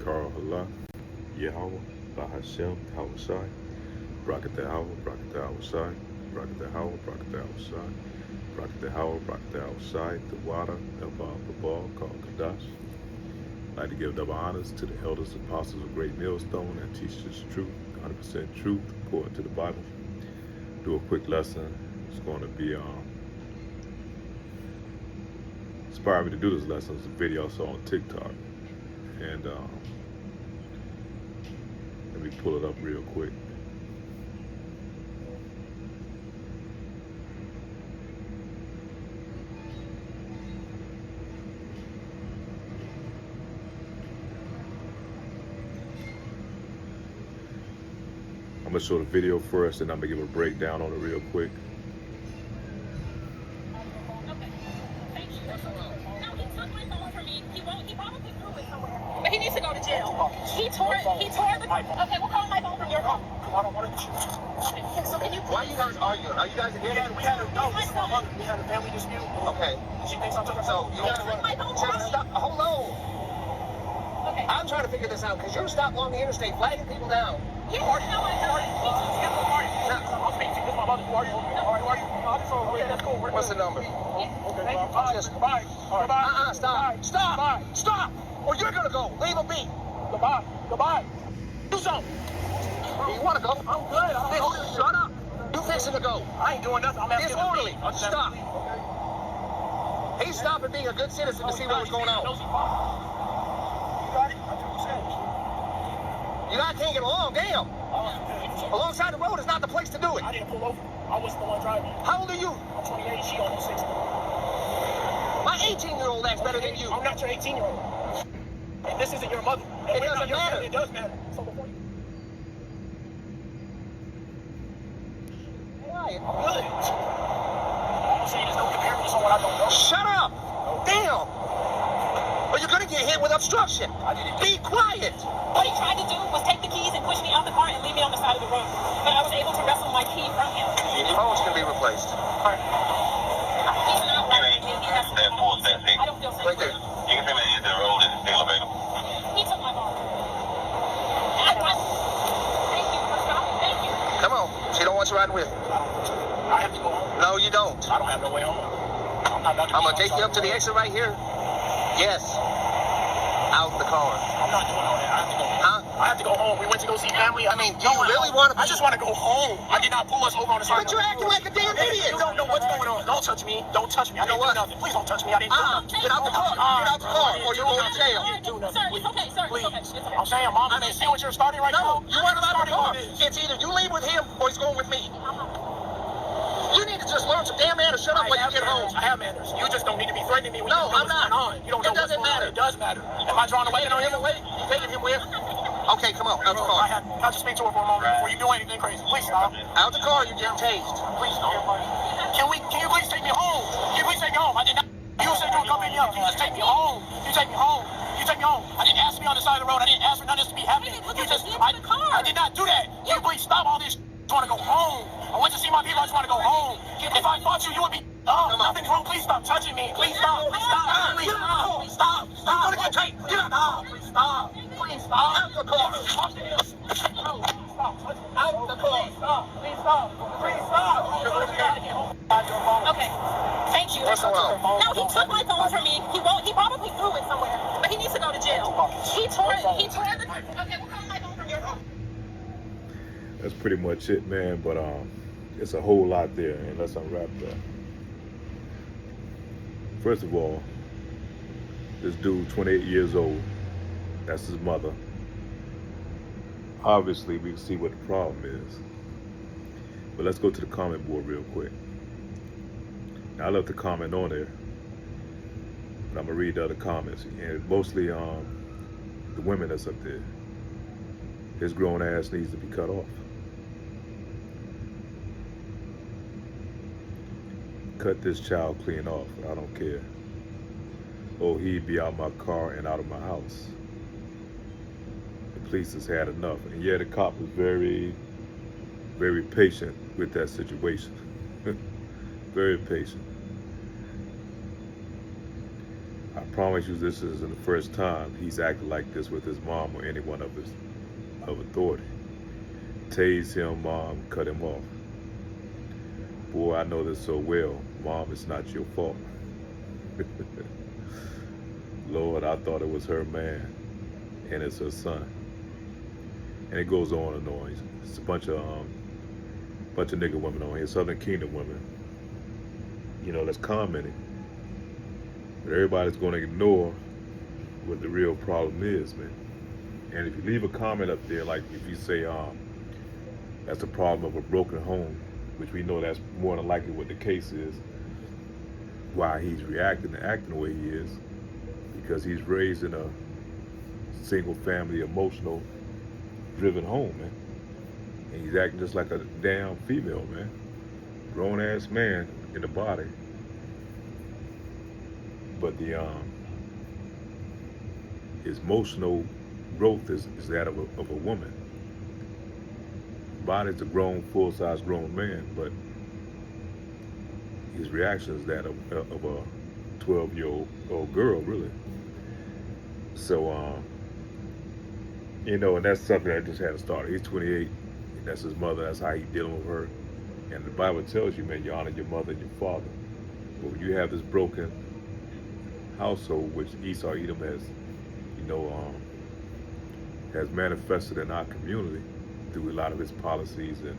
Carl Halak, Yahweh, Bahashem, Hawashai, Bracket Howell, Bracket Hawashai, Bracket Howell, Bracket Hawashai, Bracket Howell, Bracket Hawashai, the water, Elba Babal, called Kadash. I'd like to give double honors to the elders, apostles of Great Millstone that teach us truth, 100% truth according to the Bible. Do a quick lesson. It's going to be inspired me to do this lesson. It's a video I saw on TikTok, and let me pull it up real quick. I'm gonna show the video first, and I'm gonna give a breakdown on it real quick. But he needs to go to jail. He tore the. Okay, we'll call my phone from your phone. I don't want to. So can you? Why are you guys arguing? Are you guys against? We had a family dispute. Okay. She thinks I'm talking. So you gotta my phone. stop. Hold on. Okay. I'm trying to figure this out because you're stopped along the interstate, flagging people down. Yeah, no, I'll speak to you. This is my mother. Who are you? What's the number? Okay, bye. Bye. Stop. Stop. Or you're gonna go. Leave him be. Goodbye. Do something. You wanna go? I'm good. Hey, shut up. You fixing to go. I ain't doing nothing. I'm asking Disorderly. him to leave. Stop. He's stopping being a good citizen to see what was going on. You got it? I do what you said. You guys can't get along. Damn. Alongside the road is not the place to do it. I didn't pull over. I wasn't the one driving. How old are you? I'm 28. She almost 60. My 18-year-old acts better than you. I'm not your 18-year-old. And this isn't your mother. It doesn't matter. It does matter. So before you... Quiet. I'm good. I'm saying there's no comparing to someone I don't know. Shut up! Damn! Or you're gonna get hit with obstruction. Be quiet! what he tried to do was take the keys and push me out the car and leave me on the side of the road. But I was able to wrestle my key from him. Your phones can be replaced. He's not right. I don't feel safe. Right there. You can tell me the road is still available. He took my phone. Thank you for stopping. Thank you. Come on. She don't want you riding with. I have to go home. No, you don't. I don't have no way home. I'm gonna take you up to the exit right here. Yes. Out the car. I'm not doing all that. I have to go home. Huh? I have to go home. We went to go see family. I mean, do you really want to? I just want to go home. I did not pull us over on the side. But you're acting like a damn idiot. You don't know what's going on. Don't touch me. Don't touch me. I didn't do nothing. Please don't touch me. I didn't do nothing. Get out the car. Get out the car, or you're going to jail. Sir, it's okay, sir. It's okay. It's okay. I'm saying, Mom, I mean, see what you're starting right No, now? you want him out of the car. It's either you leave with him or he's going with me. You need to just learn some damn manners. Shut up when you get home. I have manners. You just don't need to be threatening me when No, you know I'm what's not. going on. You don't know It doesn't what's going matter. on. It does matter. Am I drawing a weapon on him? You taking him with? Okay, come on. Out the car. Can I just speak to her for a moment before you do anything crazy? Please stop. Out the car. You're getting tased. Please stop. Can you please take me home? Can you please take me home? I did not. You said you would come pick me up. Can you just take me home? You take me home. You take me home. I didn't ask to be on the side of the road. I didn't ask for none of this to be happening. You just, I did not do that. Can you please stop all this? I want to go home. I went to see my people. I just want to go home. If I fought you, you would be. Oh, nothing's wrong. Please stop touching me. Please stop. Stop. Please stop. Stop. Stop. You're gonna get taken. Stop. Please stop. Please stop. Out the car. Stop. Out the car. Please stop. Please stop. Okay. Thank you. What's going on? No, he took my phone from me. He probably threw it somewhere. But he needs to go to jail. He tore the. Okay, we'll call my phone from your phone. That's pretty much it, man. But it's a whole lot there, and let's unwrap that. First of all, this dude, 28 years old, that's his mother. Obviously, we can see what the problem is. But let's go to the comment board real quick. Now, I left the comment on there, but I'm gonna read the other comments, and mostly the women that's up there. His grown ass needs to be cut off. Cut this child clean off. I don't care. Oh, he'd be out of my car and out of my house. The police has had enough. And yeah, the cop was very, very patient with that situation. Very patient. I promise you this isn't the first time he's acted like this with his mom or anyone of authority. Tased him, mom, cut him off. Boy, I know this so well. Mom, it's not your fault. Lord, I thought it was her man, and it's her son. And it goes on and on. It's a bunch of nigga women on here, Southern Kingdom women, that's commenting. But everybody's going to ignore what the real problem is, man. And if you leave a comment up there, like if you say, that's a problem of a broken home, which we know that's more than likely what the case is, why he's reacting and acting the way he is, because he's raised in a single family, emotional driven home, man. And he's acting just like a damn female, man. Grown ass man in the body. But his emotional growth is that of a woman. Body's a grown, full-size grown man, but his reaction is that of a 12-year-old girl, really. So, and that's something that just had to start. He's 28, and that's his mother, that's how he's dealing with her. And the Bible tells you, man, you honor your mother and your father. But when you have this broken household, which Esau Edom has, has manifested in our community through a lot of his policies and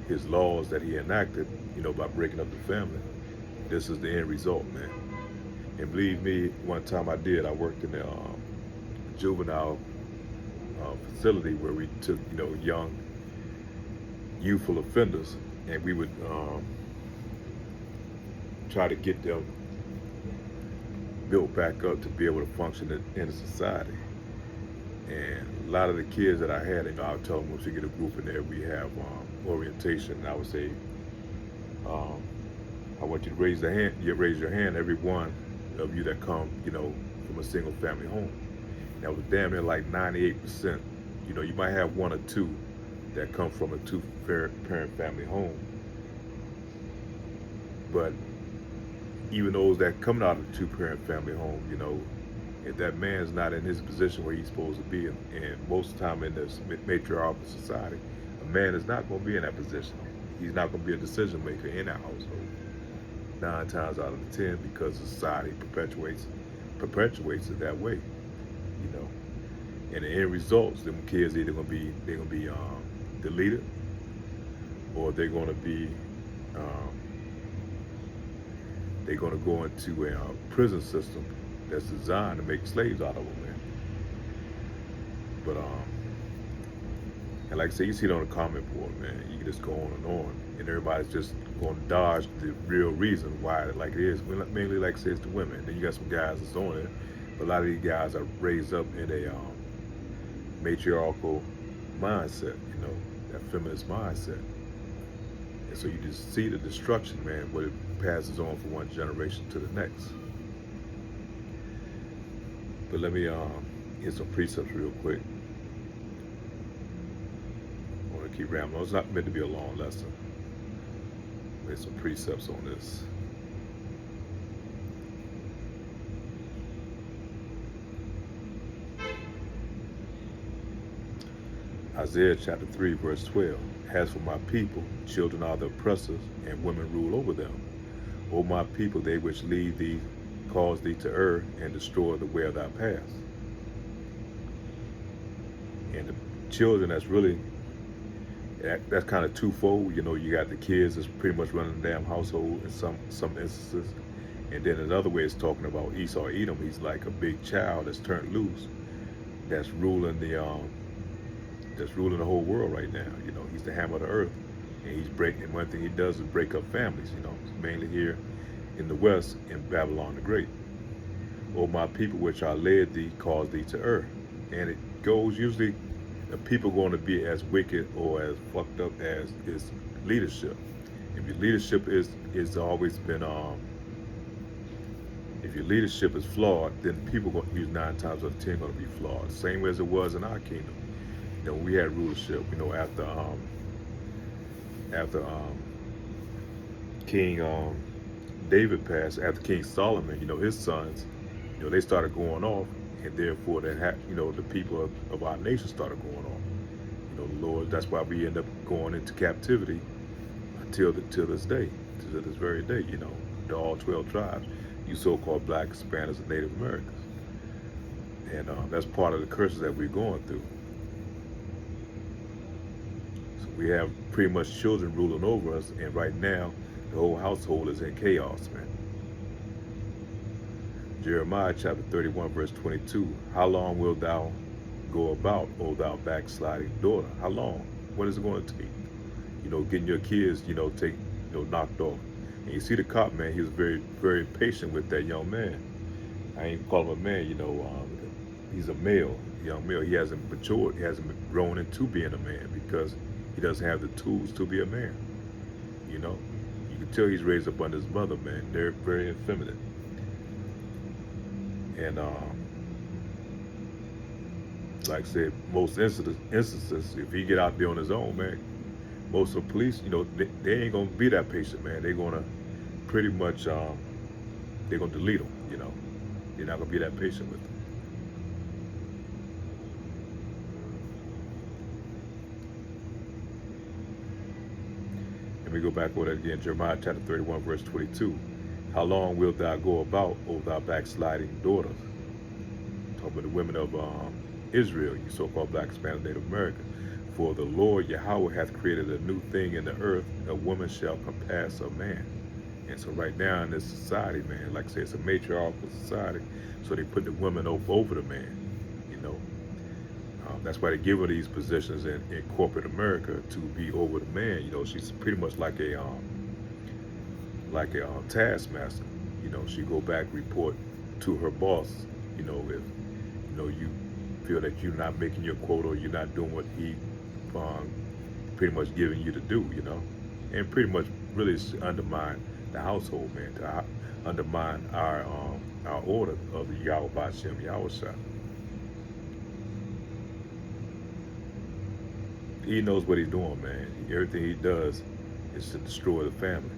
his laws that he enacted, by breaking up the family. This is the end result, man. And believe me, one time I worked in a juvenile facility where we took, young, youthful offenders, and we would try to get them built back up to be able to function in society. And a lot of the kids that I had, I would tell them once we get a group in there, we have orientation. And I would say, I want you to raise your hand, every one of you that come, from a single family home. That was damn near like 98%. You might have one or two that come from a two-parent family home. But even those that come out of a two-parent family home, if that man's not in his position where he's supposed to be, and most of the time in this matriarchal society, a man is not going to be in that position. He's not going to be a decision maker in that household. 9 times out of 10, because society perpetuates it that way, And the end results, them kids either gonna be deleted, or they're gonna be they're gonna go into a prison system that's designed to make slaves out of them, man. But and like I say, you see it on the comment board, man. You can just go on, and everybody's just going to dodge the real reason why like it is. Mainly, like I say, it's the women. Then you got some guys that's on it, but a lot of these guys are raised up in a matriarchal mindset, that feminist mindset. And so you just see the destruction, man, what it passes on from one generation to the next. But let me hit some precepts real quick. I want to keep rambling. It's not meant to be a long lesson. There's some precepts on this. Isaiah chapter 3, verse 12. As for my people, children are the oppressors, and women rule over them. O my people, they which lead thee, cause thee to err, and destroy the way of thy paths. And the children, that's kind of twofold. You got the kids that's pretty much running the damn household in some instances. And then another way it's talking about Esau Edom. He's like a big child that's turned loose, that's ruling the whole world right now. He's the hammer of the earth, and he's breaking. One thing he does is break up families. Mainly here in the West, in Babylon the Great. O my people which are led thee, cause thee to err. And it goes usually, the people going to be as wicked or as fucked up as his leadership. If your leadership is always been if your leadership is flawed, then people going to use 9 times out of 10 going to be flawed. Same way as it was in our kingdom. We had rulership, after King David passed, after King Solomon, his sons, they started going off, and therefore the people of our nation started going off. The Lord, that's why we end up going into captivity till this day, to this very day, all 12 tribes, you so-called black, Hispanics, and Native Americans. And that's part of the curses that we're going through. So we have pretty much children ruling over us, and right now, the whole household is in chaos, man. Jeremiah chapter 31, verse 22. How long wilt thou go about, O thou backsliding daughter? How long? What is it going to take? Getting your kids, knocked off. And you see the cop, man, he was very, very patient with that young man. I ain't call him a man, he's a male, young male. He hasn't matured, he hasn't grown into being a man because he doesn't have the tools to be a man. You can tell he's raised up under his mother, man. They're very effeminate. And like I said, most instances, if he get out there on his own, man, most of the police, they ain't gonna be that patient, man. They're gonna pretty much, they're gonna delete him, They're not gonna be that patient with him. Let me go back over that again. Jeremiah chapter 31, verse 22. How long wilt thou go about, O thou backsliding daughters? Talking about the women of Israel, you so-called black, Hispanic, Native American. For the Lord Yahweh hath created a new thing in the earth, a woman shall compass a man. And so right now in this society, man, like I say, it's a matriarchal society, so they put the woman over the man, That's why they give her these positions in corporate America, to be over the man. She's pretty much like a taskmaster. She go back, report to her boss, if you feel that you're not making your quota, or you're not doing what he pretty much giving you to do, and pretty much really undermine the household, man, to undermine our order of the Yahweh B'Shem Yahushua. He knows what he's doing, man. Everything he does is to destroy the family,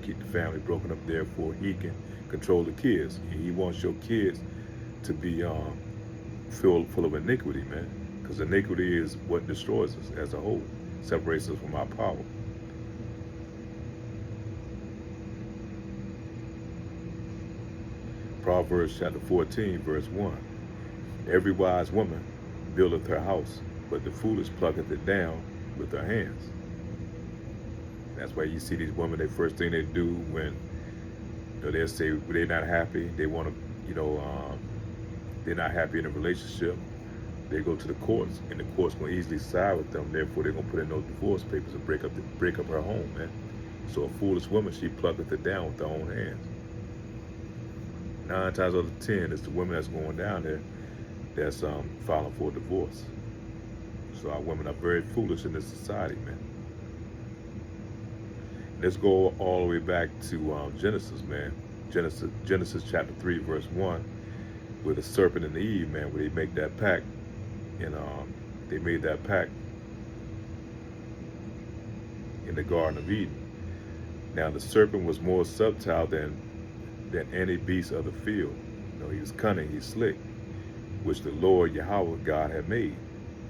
keep the family broken up. Therefore, he can control the kids. He wants your kids to be full of iniquity, man, because iniquity is what destroys us as a whole, separates us from our power. Proverbs chapter 14, verse 1. Every wise woman buildeth her house, but the foolish plucketh it down with her hands. That's why you see these women, the first thing they do when they'll say they're not happy, they want to, they're not happy in a relationship, they go to the courts, and the court's going to easily side with them. Therefore, they're going to put in those divorce papers and break up her home, man. So a foolish woman, she plucketh it down with her own hands. 9 times out of 10, it's the women that's going down there that's filing for a divorce. So our women are very foolish in this society, man. Let's go all the way back to Genesis, man. Genesis chapter 3, verse 1, with the serpent and Eve, man, where they make that pact, and they made that pact in the Garden of Eden. Now the serpent was more subtle than any beast of the field. He was cunning, he's slick, which the Lord Yahweh God had made.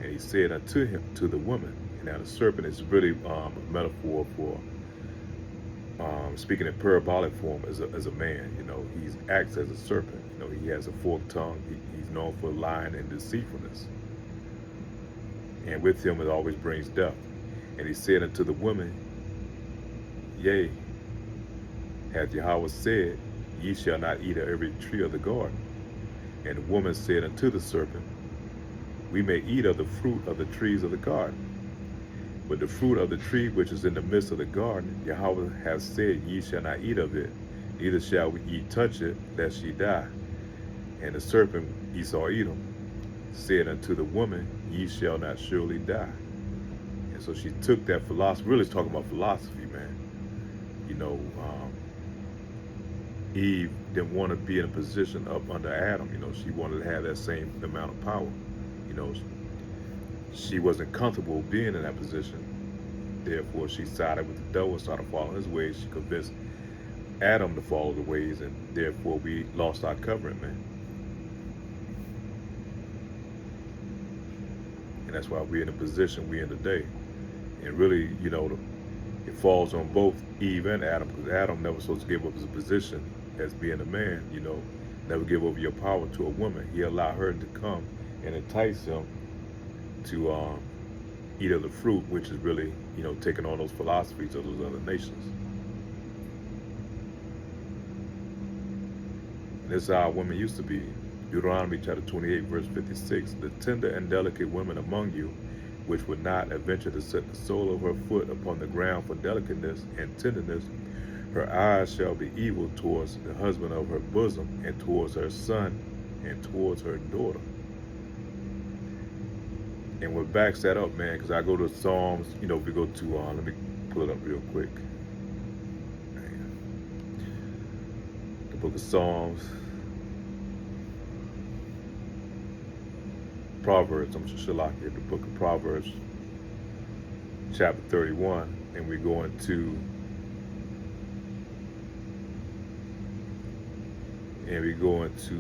And he said unto him, to the woman. And now the serpent is really a metaphor for speaking in parabolic form as a man. He acts as a serpent. He has a forked tongue. He's known for lying and deceitfulness. And with him it always brings death. And he said unto the woman, Yea, hath Yahweh said, Ye shall not eat of every tree of the garden. And the woman said unto the serpent, We may eat of the fruit of the trees of the garden. But the fruit of the tree which is in the midst of the garden, Yahweh hath said, Ye shall not eat of it, neither shall ye touch it, lest ye die. And the serpent, Esau Edom, said unto the woman, Ye shall not surely die. And so she took that philosophy, really it's talking about philosophy, man. Eve didn't want to be in a position up under Adam. She wanted to have that same amount of power. She wasn't comfortable being in that position. Therefore, she sided with the devil and started following his ways. She convinced Adam to follow the ways, and therefore we lost our covering, man. And that's why we're in the position we're in today. And really, you know, it falls on both Eve and Adam, because Adam never supposed to give up his position as being a man, you know, never give over your power to a woman. He allowed her to come and entice him to eat of the fruit, which is really, you know, taking on those philosophies of those other nations. And this is how women used to be. Deuteronomy chapter 28, verse 56, the tender and delicate women among you, which would not adventure to set the sole of her foot upon the ground for delicateness and tenderness, her eyes shall be evil towards the husband of her bosom, and towards her son, and towards her daughter. And what backs that up, man, because I go to Psalms, you know, if we go to, let me pull it up real quick. The book of Psalms, Proverbs, I'm Shalaki, the book of Proverbs, chapter 31, and we go into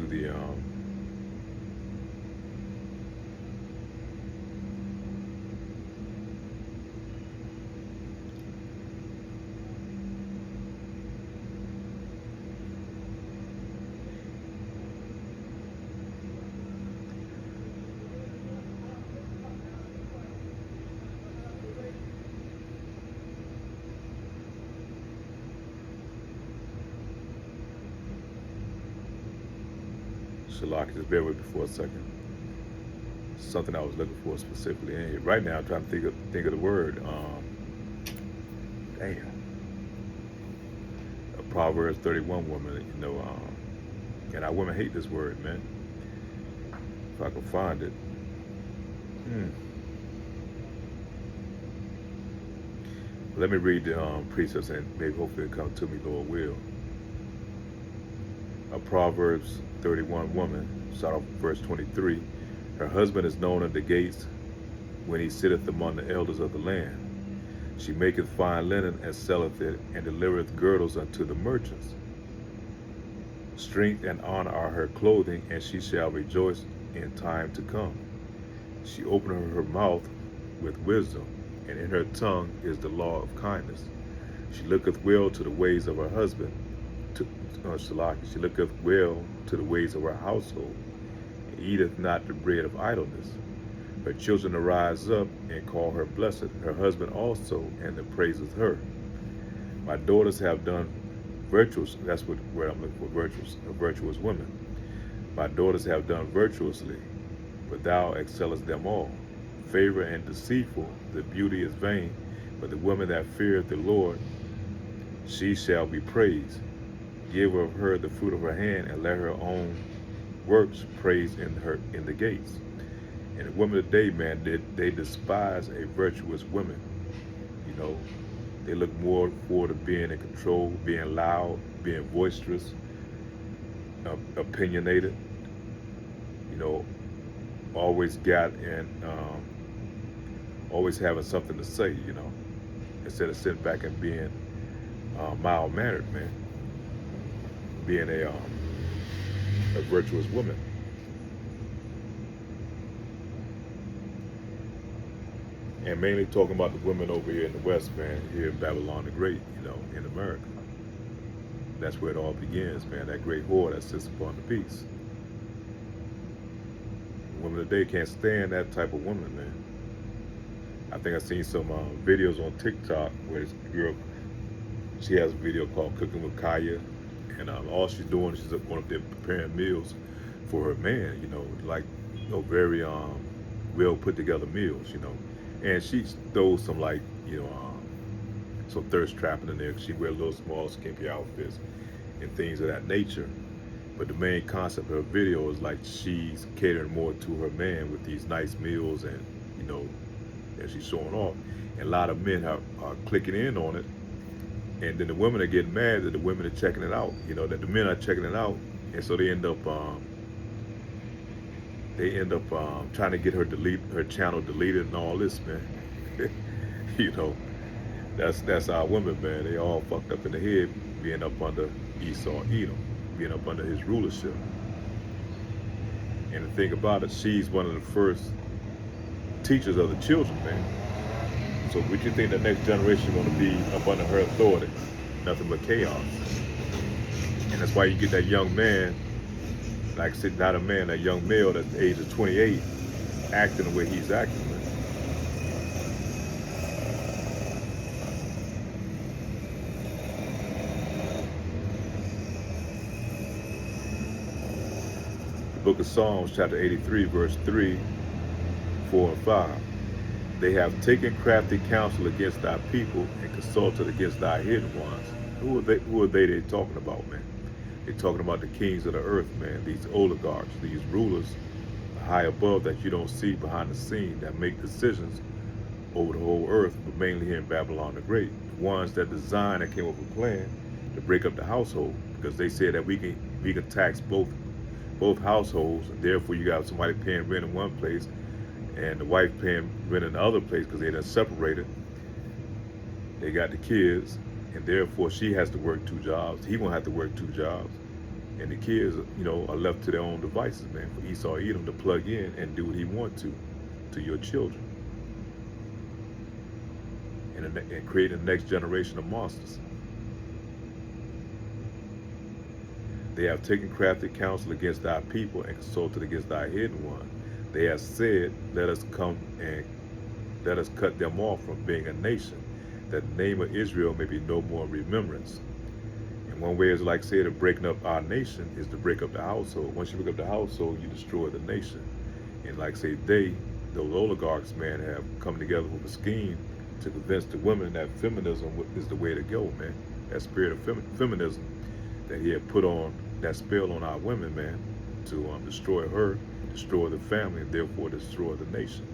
the Shalaki, just bear with me for a second. Something I was looking for specifically in here. Right now, I'm trying to think of the word. A Proverbs 31 woman, you know, and our women hate this word, man. If I can find it. Let me read the precepts, and maybe hopefully it'll come to me, Lord will. A Proverbs 31 woman, start off verse 23. Her husband is known at the gates when he sitteth among the elders of the land. She maketh fine linen and selleth it, and delivereth girdles unto the merchants. Strength and honor are her clothing, and she shall rejoice in time to come. She openeth her mouth with wisdom, and in her tongue is the law of kindness. She looketh well to the ways of her husband, she looketh well to the ways of her household, and eateth not the bread of idleness. Her children arise up and call her blessed, her husband also, and that praiseth her. My daughters have done virtuous, that's what where I'm looking for, virtuous, a virtuous woman. My daughters have done virtuously, but thou excellest them all. Favor and deceitful, the beauty is vain, but the woman that feareth the Lord, she shall be praised. Give of her the fruit of her hand, and let her own works praise in the gates. And the women today, man, they despise a virtuous woman. You know, they look more forward to being in control, being loud, being boisterous, opinionated. You know, always always having something to say. You know, instead of sitting back and being mild-mannered, man. Being a virtuous woman. And mainly talking about the women over here in the West, man, here in Babylon the Great, you know, in America. That's where it all begins, man, that great whore that sits upon the peace. Women today can't stand that type of woman, man. I think I've seen some videos on TikTok where this girl, she has a video called Cooking with Kaya. And all she's doing is she's going up there preparing meals for her man, you know, like, you know, very well put together meals, you know. And she throws some, like, you know, some thirst trapping in there. She wears little small skimpy outfits and things of that nature. But the main concept of her video is like she's catering more to her man with these nice meals, and, you know, that she's showing off. And a lot of men are clicking in on it. And then the women are getting mad that the women are checking it out, you know, that the men are checking it out. And so they end up trying to get her channel deleted and all this, man. You know, that's our women, man. They all fucked up in the head being up under Esau, Edom, being up under his rulership. And the thing about it, she's one of the first teachers of the children, man. So would you think the next generation going to be up under her authority? Nothing but chaos. And that's why you get that young man, like I said, not a man, that young male that's the age of 28, acting the way he's acting, man. The book of Psalms, chapter 83, verse 3, 4, and 5. They have taken crafty counsel against thy people and consulted against thy hidden ones. Who are they talking about, man? They're talking about the kings of the earth, man. These oligarchs, these rulers high above that you don't see behind the scene that make decisions over the whole earth, but mainly here in Babylon the Great. The ones that designed and came up with a plan to break up the household, because they said that we can tax both households, and therefore you got somebody paying rent in one place and the wife paying rent in the other place because they done separated. They got the kids, and therefore she has to work 2 jobs. He won't have to work 2 jobs. And the kids, you know, are left to their own devices, man, for Esau Edom to plug in and do what he wants to your children. And create the next generation of monsters. They have taken crafty counsel against thy people and consulted against thy hidden one. They have said, let us come and let us cut them off from being a nation, that the name of Israel may be no more in remembrance. And one way is, like say, to breaking up our nation is to break up the household. Once you break up the household, you destroy the nation. And like say, those oligarchs, man, have come together with a scheme to convince the women that feminism is the way to go, man. That spirit of feminism that he had put on, that spell on our women, man, to destroy her, destroy the family, and therefore destroy the nation.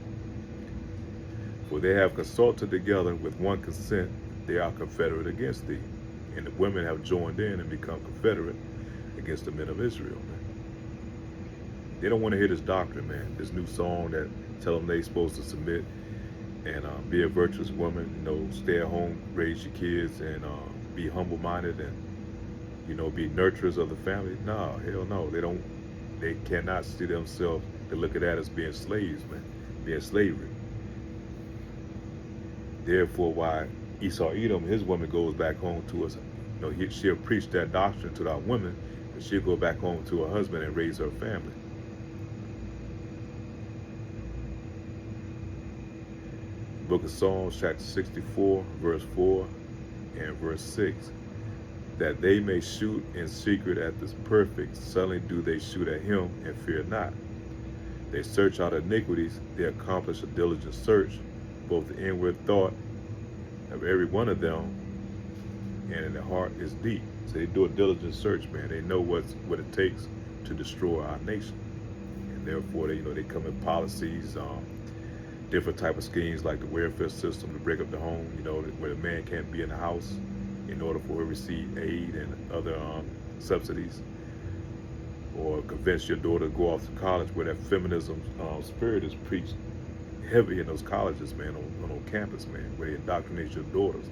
For they have consulted together with one consent, they are confederate against thee. And the women have joined in and become confederate against the men of Israel, man. They don't want to hear this doctrine, man, this new song that tell them they're supposed to submit and be a virtuous woman, you know, stay at home, raise your kids, and be humble-minded, and, you know, be nurturers of the family. No, hell no. They cannot see themselves to look at that as being slaves, man, being slavery. Therefore, why Esau Edom, his woman, goes back home to us, you know, she'll preach that doctrine to our women, and she'll go back home to her husband and raise her family. Book of Psalms, chapter 64, verse 4 and verse 6. That they may shoot in secret at this perfect, suddenly do they shoot at him and fear not. They search out iniquities, they accomplish a diligent search, both the inward thought of every one of them, and in the heart is deep. So they do a diligent search, man. They know what it takes to destroy our nation. And therefore, they come with policies, different type of schemes like the welfare system to break up the home, where the man can't be in the house in order for her to receive aid and other subsidies, or convince your daughter to go off to college, where that feminism spirit is preached heavy in those colleges, man, on campus, man, where they indoctrinate your daughters.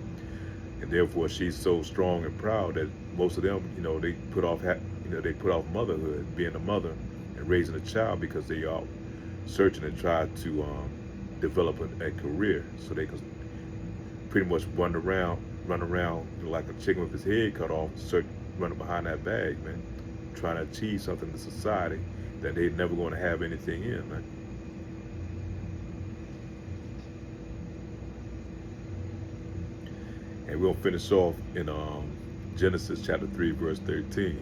And therefore she's so strong and proud that most of them, they put off motherhood, being a mother and raising a child, because they are searching and try to develop a career so they can pretty much run around like a chicken with his head cut off, running behind that bag, man, trying to achieve something in society that they're never going to have anything in, man. And we'll finish off in Genesis chapter 3, verse 13.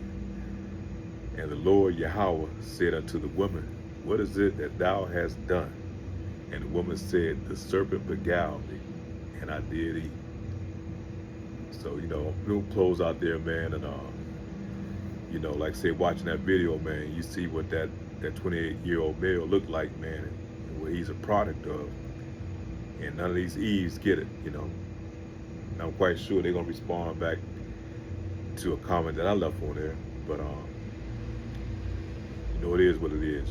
And the Lord Yahweh said unto the woman, what is it that thou hast done? And the woman said, the serpent beguiled me, and I did eat. So, we'll close out there, man, and like I say, watching that video, man, you see what that 28-year-old male looked like, man, and what he's a product of. And none of these Eves get it, And I'm quite sure they're gonna respond back to a comment that I left on there, but it is what it is,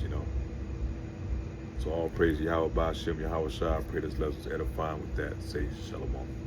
So all praise Yahweh Ba'ashem, Yahweh Shah. I pray this lesson was edifying with that. Say Shalom.